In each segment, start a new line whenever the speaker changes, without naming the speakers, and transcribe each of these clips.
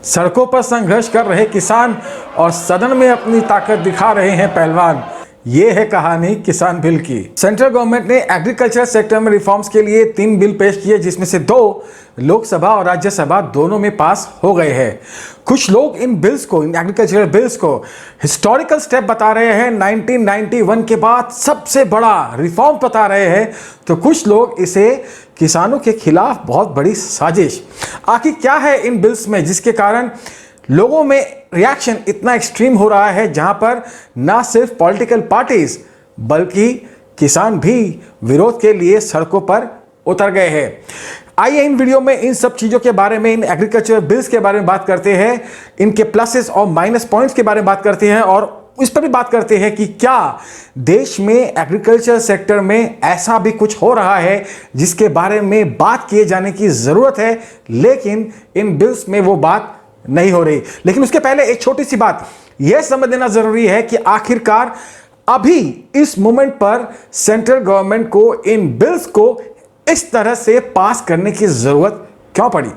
सड़कों पर संघर्ष कर रहे किसान और सदन में अपनी ताकत दिखा रहे हैं पहलवान। ये है कहानी किसान बिल की। सेंट्रल गवर्नमेंट ने एग्रीकल्चर सेक्टर में रिफॉर्म्स के लिए 3 बिल पेश किए, जिसमें से 2 लोकसभा और राज्यसभा दोनों में पास हो गए हैं। कुछ लोग इन बिल्स को, इन एग्रीकल्चरल बिल्स को हिस्टोरिकल स्टेप बता रहे हैं, 1991 के बाद सबसे बड़ा रिफॉर्म बता रहे हैं, तो कुछ लोग इसे किसानों के खिलाफ बहुत बड़ी साजिश। आखिर क्या है इन बिल्स में जिसके कारण लोगों में रिएक्शन इतना एक्सट्रीम हो रहा है, जहां पर ना सिर्फ पॉलिटिकल पार्टीज बल्कि किसान भी विरोध के लिए सड़कों पर उतर गए हैं। आइए इन वीडियो में इन सब चीजों के बारे में, इन एग्रीकल्चर बिल्स के बारे में बात करते हैं, इनके प्लसेस और माइनस पॉइंट्स के बारे में बात करते हैं और इस पर भी बात करते हैं कि क्या देश में एग्रीकल्चर सेक्टर में ऐसा भी कुछ हो रहा है जिसके बारे में बात किए जाने की जरूरत है, लेकिन इन बिल्स में वो बात नहीं हो रही। लेकिन उसके पहले एक छोटी सी बात यह समझ लेना जरूरी है कि आखिरकार अभी इस मोमेंट पर सेंट्रल गवर्नमेंट को इन बिल्स को इस तरह से पास करने की जरूरत क्यों पड़ी।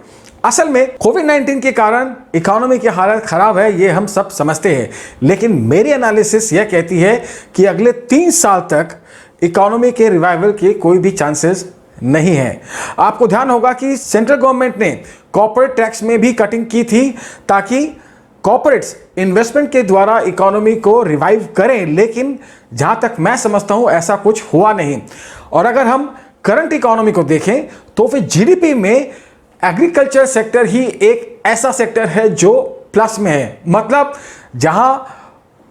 असल में कोविड-19 के कारण इकोनॉमी की हालत खराब है, ये हम सब समझते हैं, लेकिन मेरी एनालिसिस यह कहती है कि अगले 3 साल तक इकोनॉमी के रिवाइवल के कोई भी चांसेस नहीं है। आपको ध्यान होगा कि सेंट्रल गवर्नमेंट ने कॉर्पोरेट टैक्स में भी कटिंग की थी ताकि कॉर्पोरेट्स इन्वेस्टमेंट के द्वारा इकोनॉमी को रिवाइव करें, लेकिन जहां तक मैं समझता हूं ऐसा कुछ हुआ नहीं। और अगर हम करंट इकोनॉमी को देखें तो फिर जीडीपी में एग्रीकल्चर सेक्टर ही एक ऐसा सेक्टर है जो प्लस में है। मतलब जहां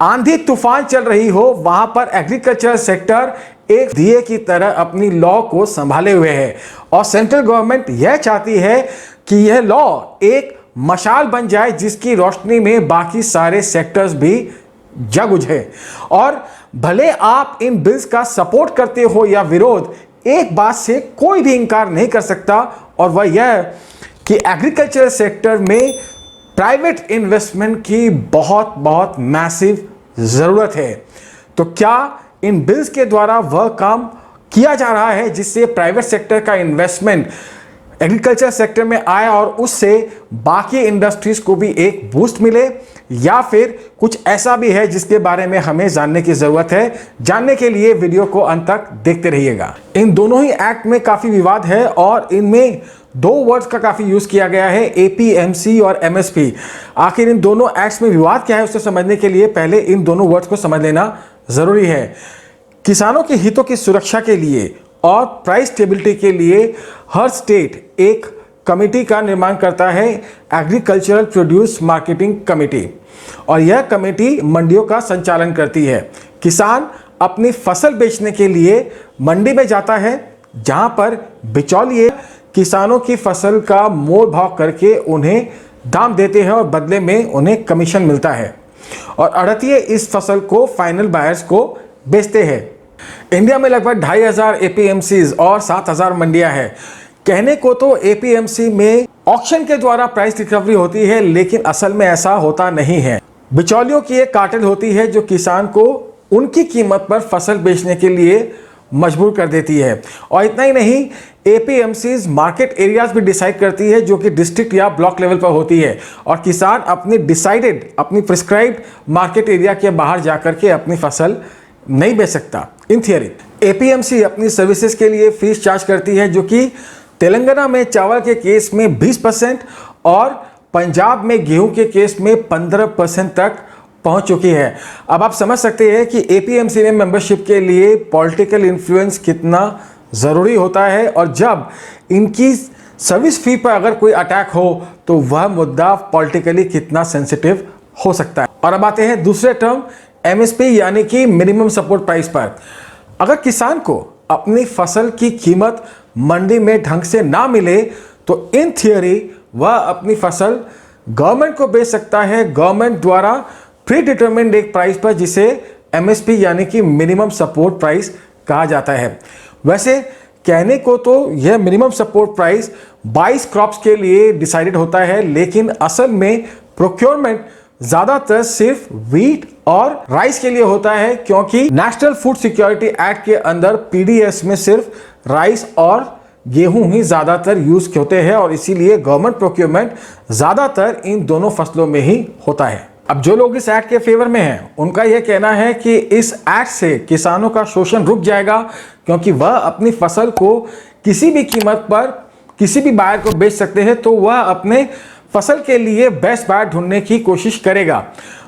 आंधी तूफान चल रही हो वहां पर एग्रीकल्चर सेक्टर एक दिए की तरह अपनी लॉ को संभाले हुए है। और सेंट्रल गवर्नमेंट यह चाहती है कि यह लॉ एक मशाल बन जाए जिसकी रोशनी में बाकी सारे सेक्टर्स भी जग उठे। और भले आप इन बिल्स का सपोर्ट करते हो या विरोध, एक बात से कोई भी इंकार नहीं कर सकता, और वह यह कि एग्रीकल्चर सेक्टर में प्राइवेट इन्वेस्टमेंट की बहुत मैसिव जरूरत है। तो क्या इन बिल्स के द्वारा वह काम किया जा रहा है जिससे प्राइवेट सेक्टर का इन्वेस्टमेंट एग्रीकल्चर सेक्टर में आए और उससे बाकी इंडस्ट्रीज को भी एक बूस्ट मिले, या फिर कुछ ऐसा भी है जिसके बारे में हमें जानने की जरूरत है? जानने के लिए वीडियो को अंत तक देखते रहिएगा। इन दोनों ही एक्ट में काफी विवाद है और इनमें 2 वर्ड्स का काफी यूज किया गया है, एपीएमसी और एमएसपी। आखिर इन दोनों एक्ट्स में विवाद क्या है उसे समझने के लिए पहले इन दोनों वर्ड्स को समझ लेना जरूरी है। किसानों के हितों की सुरक्षा के लिए और प्राइस स्टेबिलिटी के लिए हर स्टेट एक कमेटी का निर्माण करता है, एग्रीकल्चरल प्रोड्यूस मार्केटिंग कमेटी, और यह कमेटी मंडियों का संचालन करती है। किसान अपनी फसल बेचने के लिए मंडी में जाता है, जहां पर बिचौलिए किसानों की फसल का मोल भाव करके उन्हें दाम देते हैं और बदले में उन्हें कमीशन मिलता है, और आढ़तिये इस फसल को फाइनल बायर्स को बेचते हैं। इंडिया में लगभग 2500 एपीएमसीज और 7000 मंडियां हैं। कहने को तो एपीएमसी में ऑक्शन के द्वारा प्राइस रिकवरी होती है, लेकिन असल में ऐसा होता नहीं है। बिचौलियों की एक कार्टेल होती है जो किसान को उनकी कीमत पर फसल बेचने के लिए मजबूर कर देती है। और इतना ही नहीं, एपीएमसीज मार्केट एरियाज भी डिसाइड करती है जो कि डिस्ट्रिक्ट या ब्लॉक लेवल पर होती है, और किसान अपनी प्रिस्क्राइब्ड मार्केट एरिया के बाहर जाकर के अपनी फसल नहीं बेच सकता। इन थियरी एपीएमसी अपनी सर्विसेज के लिए फीस चार्ज करती है, जो कि तेलंगाना में चावल के केस में 20% और पंजाब में गेहूं के केस में 15% तक पहुंच चुकी है। अब आप समझ सकते हैं कि एपीएमसी में मेंबरशिप के लिए पॉलिटिकल इन्फ्लुएंस कितना ज़रूरी होता है, और जब इनकी सर्विस फी पर अगर कोई अटैक हो तो वह मुद्दा पॉलिटिकली कितना सेंसिटिव हो सकता है। और अब आते हैं दूसरे टर्म एमएसपी यानी कि मिनिमम सपोर्ट प्राइस पर। अगर किसान को अपनी फसल की कीमत मंडी में ढंग से ना मिले तो इन थियोरी वह अपनी फसल गवर्नमेंट को बेच सकता है, गवर्नमेंट द्वारा प्री डिटरमिन्ड एक प्राइस पर, जिसे एमएसपी यानी कि मिनिमम सपोर्ट प्राइस कहा जाता है। वैसे कहने को तो यह मिनिमम सपोर्ट प्राइस 22 क्रॉप्स के लिए डिसाइडेड होता है, लेकिन असल में प्रोक्योरमेंट ज्यादातर सिर्फ व्हीट और राइस के लिए होता है, क्योंकि नेशनल फूड सिक्योरिटी एक्ट के अंदर पीडीएस में सिर्फ राइस और गेहूं ही ज़्यादातर यूज़ होते हैं और इसीलिए गवर्नमेंट प्रोक्योरमेंट ज़्यादातर इन दोनों फसलों में ही होता है। अब जो लोग इस एक्ट के फेवर में हैं, उनका यह कहना है कि इस एक्ट से किसानों का शोषण रुक जाएगा, क्योंकि वह अपनी फसल को किसी भी कीमत पर किसी भी बायर को बेच सकते हैं, तो वह अपने फसल के लिए बेस्ट बायर ढूंढने की कोशिश करेगा।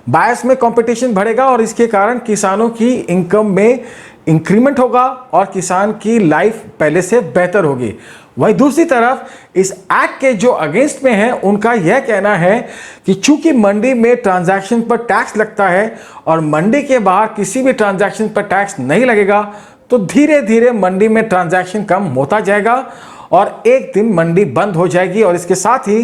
बायर्स में कंपटीशन बढ़ेगा और इसके कारण किसानों की इनकम में इंक्रीमेंट होगा और किसान की लाइफ पहले से बेहतर होगी। वहीं दूसरी तरफ इस एक्ट के जो अगेंस्ट में हैं, उनका यह कहना है कि चूंकि मंडी में ट्रांजैक्शन पर टैक्स लगता है और मंडी के बाहर किसी भी ट्रांजैक्शन पर टैक्स नहीं लगेगा, तो धीरे धीरे मंडी में ट्रांजैक्शन कम होता जाएगा और एक दिन मंडी बंद हो जाएगी और इसके साथ ही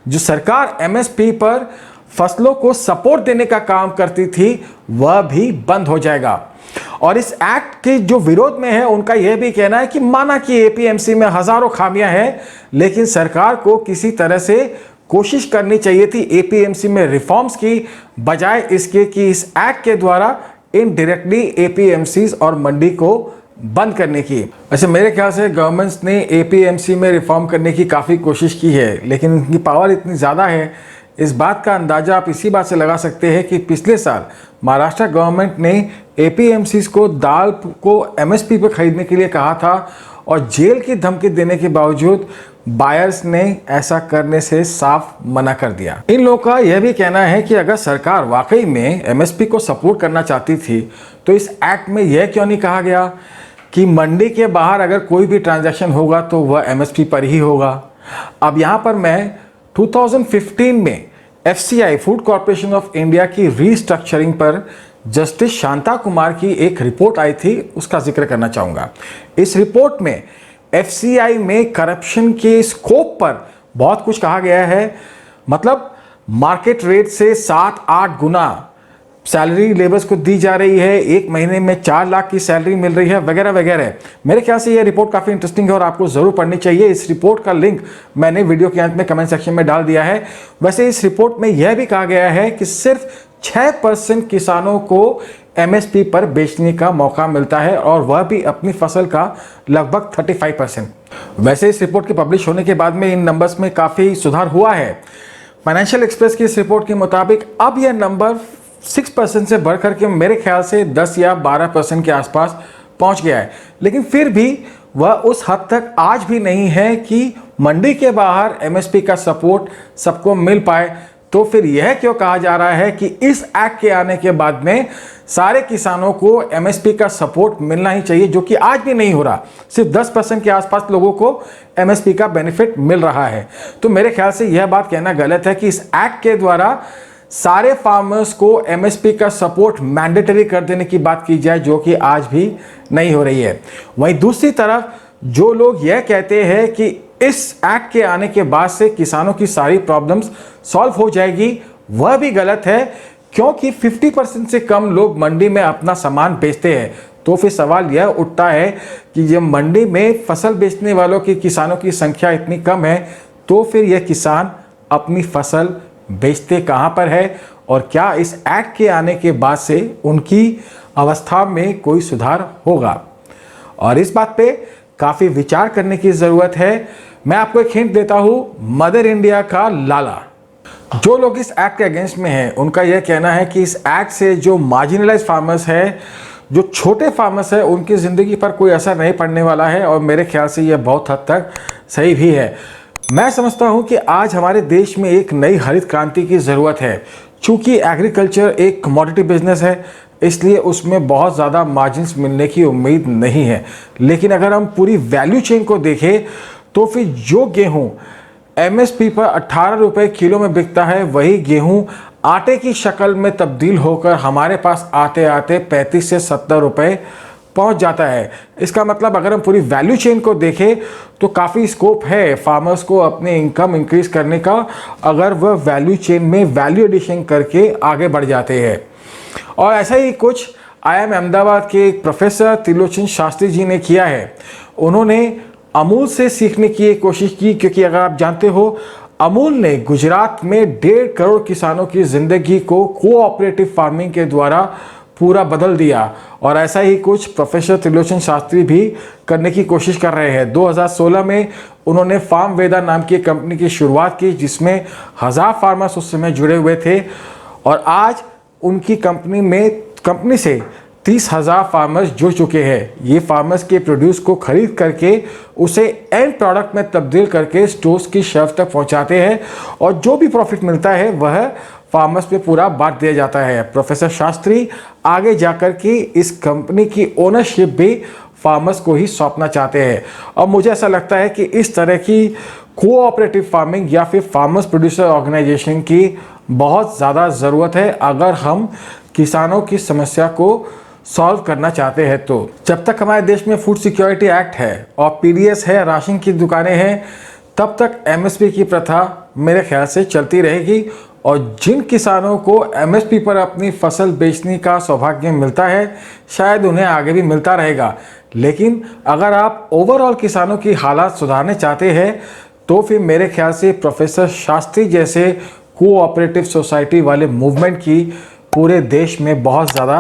जो सरकार एमएसपी पर फसलों को सपोर्ट देने का काम करती थी वह भी बंद हो जाएगा। और इस एक्ट के जो विरोध में है, उनका यह भी कहना है कि माना कि एपीएमसी में हजारों खामियां हैं, लेकिन सरकार को किसी तरह से कोशिश करनी चाहिए थी एपीएमसी में रिफॉर्म्स की, बजाय इसके कि इस एक्ट के द्वारा इनडायरेक्टली एपीएमसीज और मंडी को बंद करने की। वैसे मेरे ख्याल से गवर्नमेंट्स ने एपीएमसी में रिफॉर्म करने की काफ़ी कोशिश की है, लेकिन इनकी पावर इतनी ज़्यादा है, इस बात का अंदाज़ा आप इसी बात से लगा सकते हैं कि पिछले साल महाराष्ट्र गवर्नमेंट ने एपीएमसीज को दाल को एमएसपी पर खरीदने के लिए कहा था और जेल की धमकी देने के बावजूद बायर्स ने ऐसा करने से साफ मना कर दिया। इन लोगों का यह भी कहना है कि अगर सरकार वाकई में एमएसपी को सपोर्ट करना चाहती थी, तो इस एक्ट में यह क्यों नहीं कहा गया कि मंडी के बाहर अगर कोई भी ट्रांजैक्शन होगा तो वह एमएसपी पर ही होगा। अब यहाँ पर मैं 2015 में FCI food corporation of India की रीस्ट्रक्चरिंग पर जस्टिस शांता कुमार की एक रिपोर्ट आई थी, उसका जिक्र करना चाहूँगा। इस रिपोर्ट में एफसीआई में करप्शन के स्कोप पर बहुत कुछ कहा गया है, मतलब मार्केट रेट से 7-8 गुना सैलरी लेबर्स को दी जा रही है, एक महीने में 4 लाख की सैलरी मिल रही है, वगैरह वगैरह। मेरे ख्याल से यह रिपोर्ट काफ़ी इंटरेस्टिंग है और आपको ज़रूर पढ़नी चाहिए। इस रिपोर्ट का लिंक मैंने वीडियो के अंत में कमेंट सेक्शन में डाल दिया है। वैसे इस रिपोर्ट में यह भी कहा गया है कि सिर्फ 6% किसानों को एमएसपी पर बेचने का मौका मिलता है और वह भी अपनी फसल का लगभग 35%। वैसे इस रिपोर्ट के पब्लिश होने के बाद में इन नंबर्स में काफ़ी सुधार हुआ है। फाइनेंशियल एक्सप्रेस की इस रिपोर्ट के मुताबिक अब यह नंबर 6% से बढ़कर के मेरे ख्याल से 10 या 12% के आसपास पहुंच गया है, लेकिन फिर भी वह उस हद तक आज भी नहीं है कि मंडी के बाहर एमएसपी का सपोर्ट सबको मिल पाए। तो फिर यह क्यों कहा जा रहा है कि इस एक्ट के आने के बाद में सारे किसानों को एमएसपी का सपोर्ट मिलना ही चाहिए, जो कि आज भी नहीं हो रहा। सिर्फ 10% के आसपास लोगों को एमएसपी का बेनिफिट मिल रहा है। तो मेरे ख्याल से यह बात कहना गलत है कि इस एक्ट के द्वारा सारे फार्मर्स को एमएसपी का सपोर्ट मैंडेटरी कर देने की बात की जाए, जो कि आज भी नहीं हो रही है। वहीं दूसरी तरफ जो लोग यह कहते हैं कि इस एक्ट के आने के बाद से किसानों की सारी प्रॉब्लम्स सॉल्व हो जाएगी, वह भी गलत है, क्योंकि 50% से कम लोग मंडी में अपना सामान बेचते हैं। तो फिर सवाल यह उठता है कि जब मंडी में फसल बेचने वालों की किसानों की संख्या इतनी कम है, तो फिर यह किसान अपनी फसल बेचते कहाँ पर है और क्या इस एक्ट के आने के बाद से उनकी अवस्था में कोई सुधार होगा। और इस बात पे काफ़ी विचार करने की ज़रूरत है। मैं आपको एक हिंट देता हूँ, मदर इंडिया का लाला। जो लोग इस एक्ट के अगेंस्ट में हैं, उनका यह कहना है कि इस एक्ट से जो मार्जिनलाइज फार्मर्स है, जो छोटे फार्मर्स है, उनकी ज़िंदगी पर कोई असर नहीं पड़ने वाला है और मेरे ख्याल से यह बहुत हद तक सही भी है। मैं समझता हूं कि आज हमारे देश में एक नई हरित क्रांति की ज़रूरत है। चूँकि एग्रीकल्चर एक कमोडिटी बिजनेस है, इसलिए उसमें बहुत ज़्यादा मार्जिन्स मिलने की उम्मीद नहीं है। लेकिन अगर हम पूरी वैल्यू चेन को देखें, तो फिर जो गेहूँ एमएसपी पर 18 रुपये किलो में बिकता है, वही गेहूँ आटे की शक्ल में तब्दील होकर हमारे पास आते आते 35 से 70 रुपये पहुंच जाता है। इसका मतलब अगर हम पूरी वैल्यू चेन को देखें तो काफ़ी स्कोप है फार्मर्स को अपने इनकम इंक्रीज करने का, अगर वह वैल्यू चेन में वैल्यू एडिशन करके आगे बढ़ जाते हैं। और ऐसा ही कुछ IIM अहमदाबाद के एक प्रोफेसर त्रिलोचन शास्त्री जी ने किया है। उन्होंने अमूल से सीखने की कोशिश की, क्योंकि अगर आप जानते हो, अमूल ने गुजरात में 1.5 करोड़ किसानों की ज़िंदगी को कोऑपरेटिव फार्मिंग के द्वारा पूरा बदल दिया। और ऐसा ही कुछ प्रोफेसर त्रिलोचन शास्त्री भी करने की कोशिश कर रहे हैं। 2016 में उन्होंने फार्म वेदा नाम की कंपनी की शुरुआत की, जिसमें 1000 फार्मर्स उस समय जुड़े हुए थे। और आज उनकी कंपनी से 30,000 फार्मर्स जुड़ चुके हैं। ये फार्मर्स के प्रोड्यूस को खरीद करके उसे एंड प्रोडक्ट में तब्दील करके स्टोर्स की शेल्फ तक पहुंचाते हैं, और जो भी प्रॉफिट मिलता है वह फार्मर्स पे पूरा बांट दिया जाता है। प्रोफेसर शास्त्री आगे जाकर के इस कंपनी की ओनरशिप भी फार्मर्स को ही सौंपना चाहते हैं। और मुझे ऐसा लगता है कि इस तरह की कोऑपरेटिव फार्मिंग या फिर फार्मर्स प्रोड्यूसर ऑर्गेनाइजेशन की बहुत ज़्यादा ज़रूरत है अगर हम किसानों की समस्या को सॉल्व करना चाहते हैं। तो जब तक हमारे देश में फूड सिक्योरिटी एक्ट है और पीडीएस है, राशन की दुकानें हैं, तब तक एमएसपी की प्रथा मेरे ख्याल से चलती रहेगी। और जिन किसानों को एमएसपी पर अपनी फसल बेचने का सौभाग्य मिलता है, शायद उन्हें आगे भी मिलता रहेगा। लेकिन अगर आप ओवरऑल किसानों की हालात सुधारने चाहते हैं तो फिर मेरे ख्याल से प्रोफेसर शास्त्री जैसे कोऑपरेटिव सोसाइटी वाले मूवमेंट की पूरे देश में बहुत ज़्यादा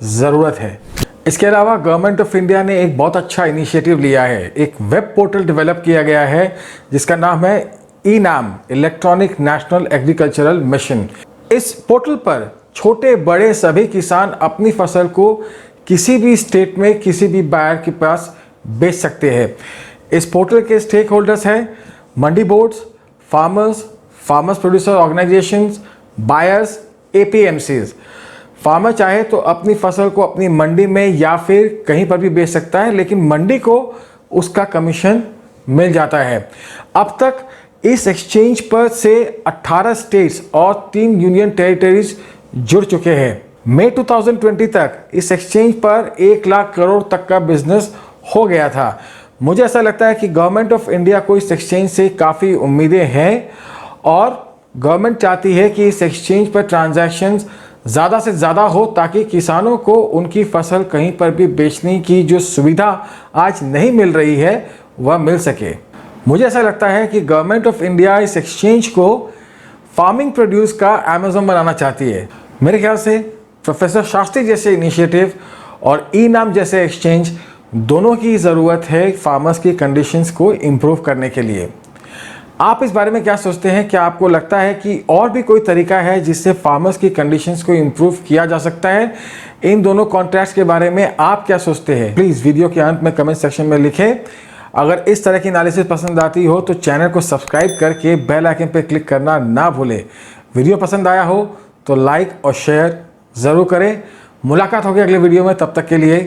ज़रूरत है। इसके अलावा गवर्नमेंट ऑफ इंडिया ने एक बहुत अच्छा इनिशिएटिव लिया है। एक वेब पोर्टल डेवलप किया गया है जिसका नाम है e-NAM, electronic national agricultural mission. इस पोर्टल पर छोटे बड़े सभी किसान अपनी फसल को किसी भी स्टेट में किसी भी बायर के पास बेच सकते हैं। इस पोर्टल के स्टेक होल्डर्स हैं mandi boards, farmers producer organisations, buyers, APMCs. Farmer चाहे तो अपनी फसल को अपनी मंडी में या फिर कहीं पर भी बेच सकता है, लेकिन मंडी को उसका कमीशन मिल जाता है। अब तक इस एक्सचेंज पर से 18 स्टेट्स और 3 यूनियन टेरिटरीज जुड़ चुके हैं। मई 2020 तक इस एक्सचेंज पर 1 लाख करोड़ तक का बिजनेस हो गया था। मुझे ऐसा लगता है कि गवर्नमेंट ऑफ इंडिया को इस एक्सचेंज से काफ़ी उम्मीदें हैं और गवर्नमेंट चाहती है कि इस एक्सचेंज पर ट्रांजैक्शंस ज़्यादा से ज़्यादा हो, ताकि किसानों को उनकी फसल कहीं पर भी बेचने की जो सुविधा आज नहीं मिल रही है वह मिल सके। मुझे ऐसा लगता है कि गवर्नमेंट ऑफ इंडिया इस एक्सचेंज को फार्मिंग प्रोड्यूस का अमेज़न बनाना चाहती है। मेरे ख्याल से प्रोफेसर शास्त्री जैसे इनिशिएटिव और ई-नाम जैसे एक्सचेंज दोनों की ज़रूरत है फार्मर्स की कंडीशंस को इम्प्रूव करने के लिए। आप इस बारे में क्या सोचते हैं? क्या आपको लगता है कि और भी कोई तरीका है जिससे फार्मर्स की कंडीशंस को इम्प्रूव किया जा सकता है? इन दोनों कॉन्ट्रैक्ट्स के बारे में आप क्या सोचते हैं? प्लीज़ वीडियो के अंत में कमेंट सेक्शन में लिखें। अगर इस तरह की एनालिसिस पसंद आती हो तो चैनल को सब्सक्राइब करके बेल आइकन पर क्लिक करना ना भूलें। वीडियो पसंद आया हो तो लाइक और शेयर ज़रूर करें। मुलाकात होगी अगले वीडियो में, तब तक के लिए